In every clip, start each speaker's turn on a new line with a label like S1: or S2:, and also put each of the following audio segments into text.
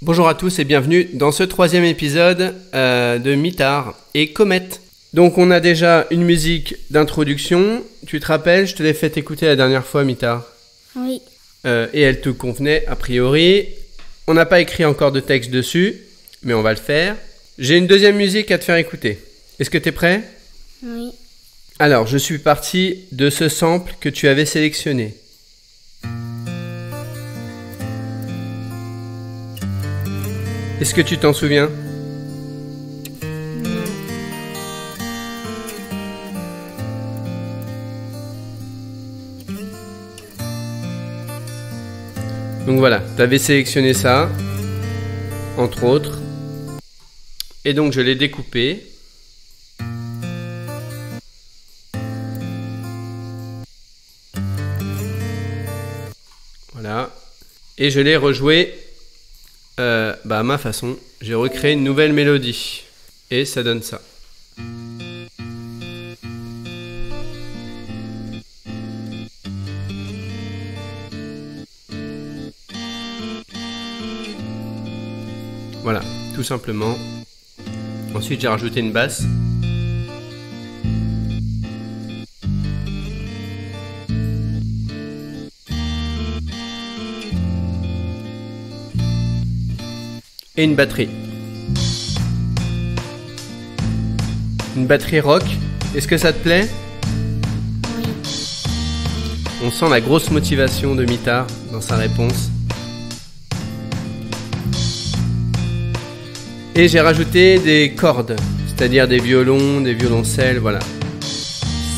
S1: Bonjour à tous et bienvenue dans ce troisième épisode de Mitar et Comet. Donc on a déjà une musique d'introduction. Tu te rappelles, je te l'ai fait écouter la dernière fois, Mitar.
S2: Oui.
S1: Et elle te convenait a priori. On n'a pas écrit encore de texte dessus, mais on va le faire. J'ai une deuxième musique à te faire écouter. Est-ce que tu es prêt ?
S2: Oui.
S1: Alors, je suis parti de ce sample que tu avais sélectionné. Est-ce que tu t'en souviens ? Donc voilà, tu avais sélectionné ça, entre autres. Et donc je l'ai découpé. Voilà. Et je l'ai rejoué à ma façon. J'ai recréé une nouvelle mélodie. Et ça donne ça. Voilà, tout simplement. Ensuite, j'ai rajouté une basse. Et une batterie. Une batterie rock. Est-ce que ça te plaît ?
S2: Oui.
S1: On sent la grosse motivation de Mitar dans sa réponse. Et j'ai rajouté des cordes, c'est-à-dire des violons, des violoncelles, voilà.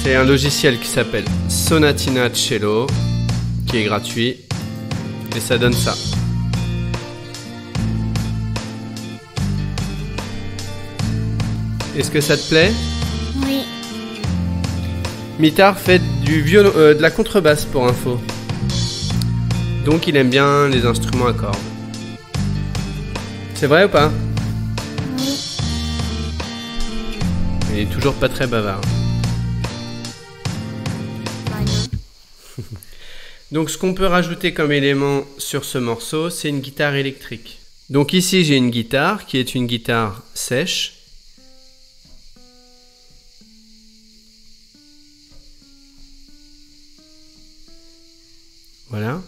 S1: C'est un logiciel qui s'appelle Sonatina Cello, qui est gratuit, et ça donne ça. Est-ce que ça te plaît ?
S2: Oui.
S1: Mitar fait de la contrebasse pour info. Donc il aime bien les instruments à cordes. C'est vrai ou pas ?
S2: Oui.
S1: Il est toujours pas très bavard.
S2: Bah non.
S1: Donc ce qu'on peut rajouter comme élément sur ce morceau, c'est une guitare électrique. Donc ici j'ai une guitare qui est une guitare sèche. Voilà.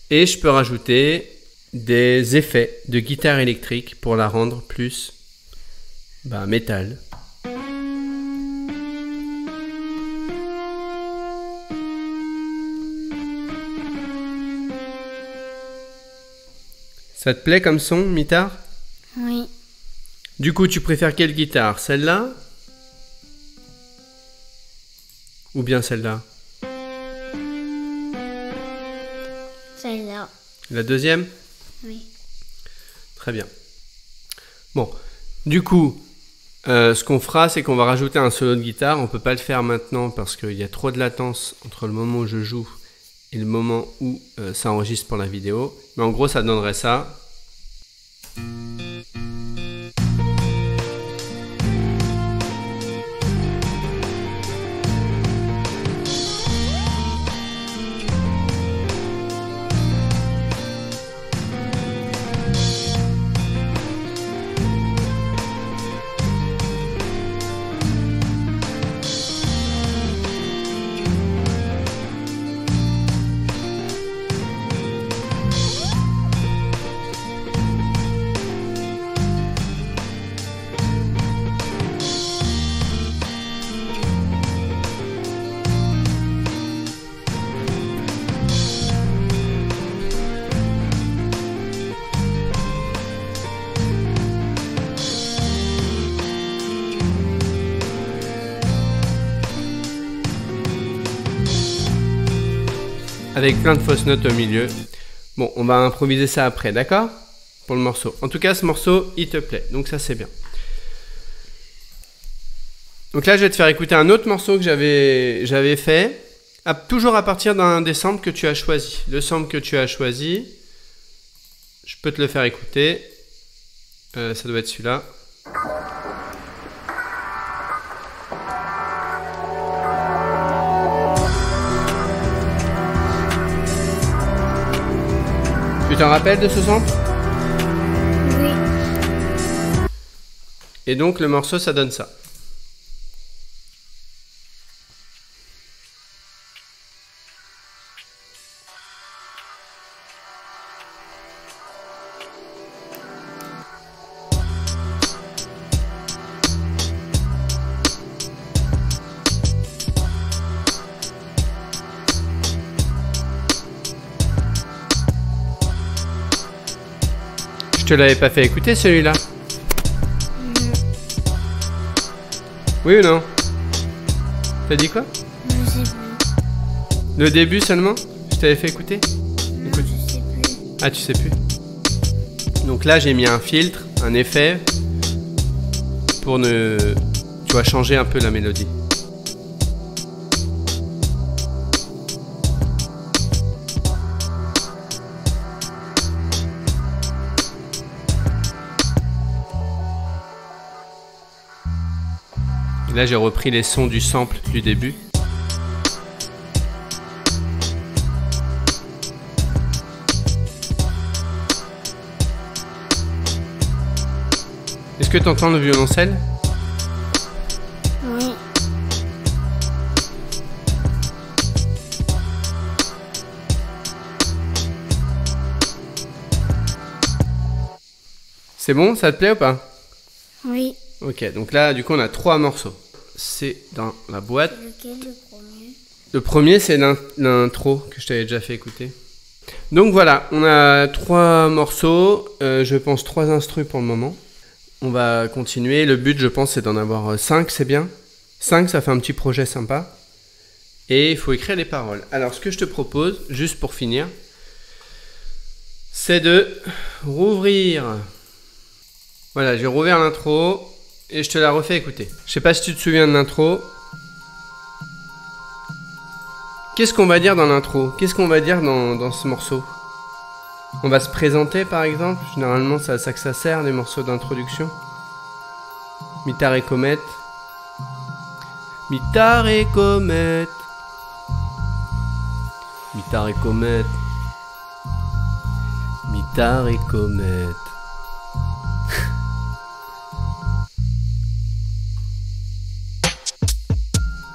S1: Et je peux rajouter des effets de guitare électrique pour la rendre plus métal. Ça te plaît comme son, Mitar ?
S2: Oui.
S1: Du coup, tu préfères quelle guitare ? Celle-là ? Ou bien celle-là ?
S2: Celle-là.
S1: La deuxième ?
S2: Oui.
S1: Très bien. Bon, du coup, ce qu'on fera, c'est qu'on va rajouter un solo de guitare. On ne peut pas le faire maintenant parce qu'il y a trop de latence entre le moment où je joue et le moment où ça enregistre pour la vidéo. Mais en gros, ça donnerait ça. Avec plein de fausses notes au milieu. Bon, on va improviser ça après, d'accord ? Pour le morceau. En tout cas, ce morceau, il te plaît. Donc ça, c'est bien. Donc là, je vais te faire écouter un autre morceau que j'avais fait. Toujours à partir d'un des samples que tu as choisi. Le sample que tu as choisi, je peux te le faire écouter. Ça doit être celui-là. Tu t'en rappelles de ce sample ? Et donc le morceau, ça donne ça. Je te l'avais pas fait écouter celui-là? Oui ou non? T'as dit quoi?
S2: Je sais plus.
S1: Le début seulement? Je t'avais fait écouter?
S2: Non,
S1: Écoute.
S2: je sais plus.
S1: Ah, tu sais plus. Donc là, j'ai mis un filtre, un effet, pour tu vois, changer un peu la mélodie. Et là, j'ai repris les sons du sample du début. Est-ce que tu entends le violoncelle?
S2: Oui.
S1: C'est bon? Ça te plaît ou pas?
S2: Oui.
S1: Ok, donc là, du coup, on a 3 morceaux. C'est dans la boîte.
S2: Lequel le premier?
S1: Le premier, c'est l'intro que je t'avais déjà fait écouter. Donc voilà, on a 3 morceaux, je pense 3 instrus pour le moment. On va continuer. Le but, je pense, c'est d'en avoir 5, c'est bien. 5, ça fait un petit projet sympa. Et il faut écrire les paroles. Alors, ce que je te propose, juste pour finir, c'est de rouvrir. Voilà, j'ai rouvert l'intro et je te la refais écouter. Je sais pas si tu te souviens de l'intro. Qu'est-ce qu'on va dire dans l'intro? Qu'est-ce qu'on va dire dans ce morceau? On va se présenter par exemple. Généralement, c'est à ça que ça sert, les morceaux d'introduction. Mitare Comet. Mitare Comet. Mitare Comet. Mitare Comet.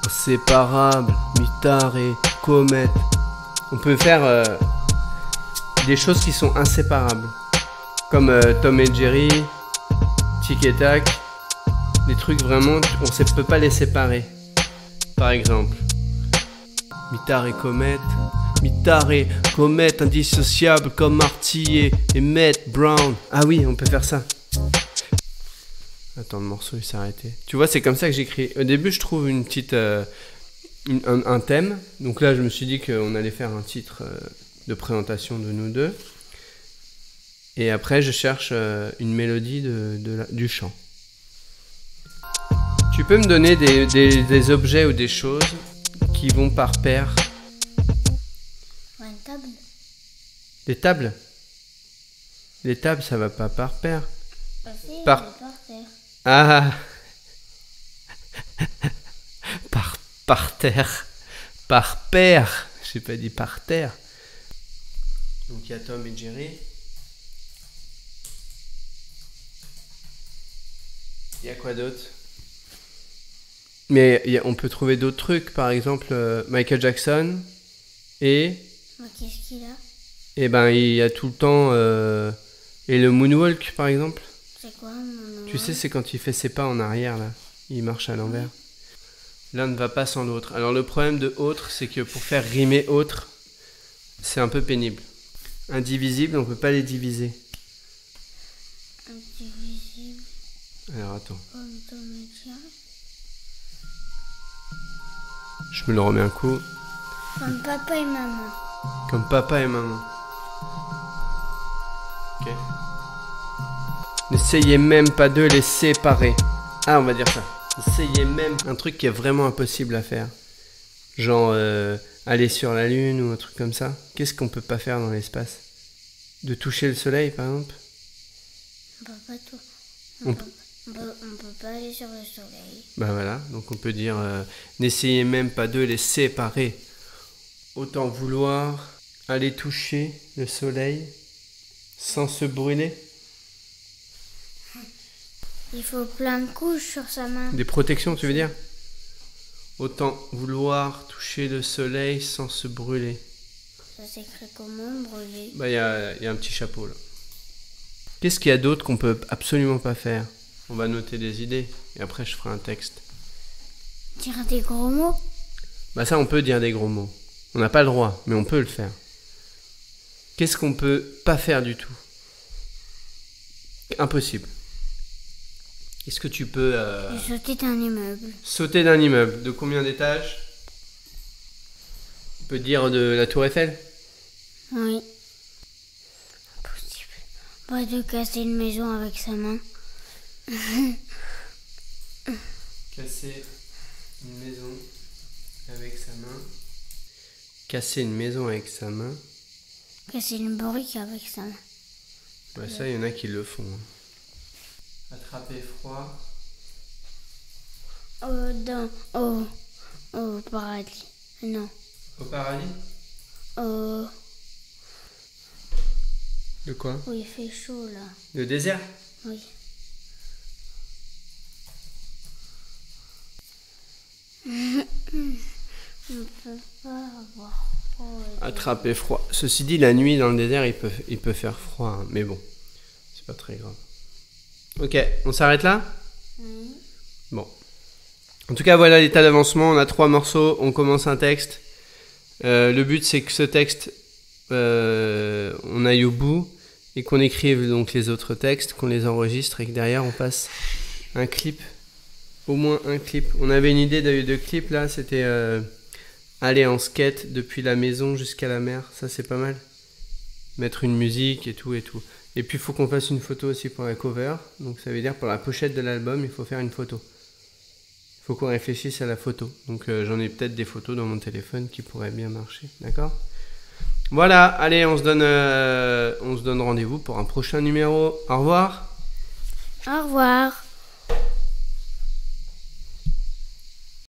S1: Inséparable. Mitare Comet. On peut faire des choses qui sont inséparables. Comme Tom et Jerry, Tic et Tac. Des trucs vraiment, on ne peut pas les séparer. Par exemple. Mitare Comet. Mitare Comet, indissociable comme Marty et Matt Brown. Ah oui, on peut faire ça. Attends, le morceau il s'est arrêté. Tu vois, c'est comme ça que j'écris. Au début, je trouve une petite... un thème. Donc là, je me suis dit qu'on allait faire un titre de présentation de nous deux. Et après, je cherche une mélodie du chant. Tu peux me donner des objets ou des choses qui vont par paire?
S2: Une table.
S1: Des tables? Les tables, ça va pas par paire.
S2: Ah si,
S1: Par-
S2: elle est par terre.
S1: Ah par terre. Par paire. J'ai pas dit par terre. Donc il y a Tom et Jerry. Il y a quoi d'autre? Mais on peut trouver d'autres trucs. Par exemple, Michael Jackson. Et
S2: Qu'est-ce qu'il a?
S1: eh ben, il y a tout le temps... et le moonwalk, par exemple.
S2: C'est quoi mon nom?
S1: Tu sais, c'est quand il fait ses pas en arrière, là. Il marche à l'envers. L'un ne va pas sans l'autre. Alors, le problème de autre, c'est que pour faire rimer autre, c'est un peu pénible. Indivisible, on peut pas les diviser.
S2: Indivisible.
S1: Alors, attends.
S2: Comme Tom et Jerry.
S1: Je me le remets un coup.
S2: Comme papa et maman.
S1: Comme papa et maman. Ok. N'essayez même pas de les séparer. Ah, on va dire ça. N'essayez même un truc qui est vraiment impossible à faire. Genre aller sur la lune ou un truc comme ça. Qu'est-ce qu'on peut pas faire dans l'espace? De toucher le soleil, par exemple?
S2: On peut pas tout.
S1: On
S2: On peut pas aller sur le soleil.
S1: Bah voilà, donc on peut dire n'essayez même pas de les séparer. Autant vouloir aller toucher le soleil sans se brûler.
S2: Il faut plein de couches sur sa main.
S1: Des protections, tu veux dire? Autant vouloir toucher le soleil sans se brûler.
S2: Ça s'écrit comment, brûler?
S1: Bah, il y a un petit chapeau là. Qu'est-ce qu'il y a d'autre qu'on peut absolument pas faire? On va noter des idées et après je ferai un texte.
S2: Dire des gros mots?
S1: Bah ça, on peut dire des gros mots. On n'a pas le droit, mais on peut le faire. Qu'est-ce qu'on peut pas faire du tout? Impossible. Est-ce que tu peux
S2: Sauter d'un immeuble.
S1: sauter d'un immeuble? De combien d'étages? On peut dire de la Tour Eiffel?
S2: Oui. Impossible. Pas de casser une maison avec sa main.
S1: Casser une maison avec sa main. Casser une maison avec sa main.
S2: Casser une brique avec sa main.
S1: Bah ça, il y en a qui le font. Attraper froid.
S2: Au paradis. Non.
S1: Au paradis? De quoi?
S2: Où il fait chaud là.
S1: Le désert?
S2: Oui. On ne peut pas avoir froid.
S1: Attraper froid. Ceci dit, la nuit dans le désert, il peut faire froid. Hein, mais bon, c'est pas très grave. Ok, on s'arrête là?
S2: Oui.
S1: Bon. En tout cas, voilà l'état d'avancement. On a 3 morceaux. On commence un texte. Le but, c'est que ce texte, on aille au bout et qu'on écrive donc les autres textes, qu'on les enregistre et que derrière, on passe un clip. Au moins un clip. On avait une idée de clip là. C'était aller en skate depuis la maison jusqu'à la mer. Ça, c'est pas mal. Mettre une musique et tout et tout. Et puis, il faut qu'on fasse une photo aussi pour la cover. Donc, ça veut dire pour la pochette de l'album, il faut faire une photo. Il faut qu'on réfléchisse à la photo. Donc, j'en ai peut-être des photos dans mon téléphone qui pourraient bien marcher. D'accord? Voilà. Allez, on se donne rendez-vous pour un prochain numéro. Au revoir.
S2: Au revoir.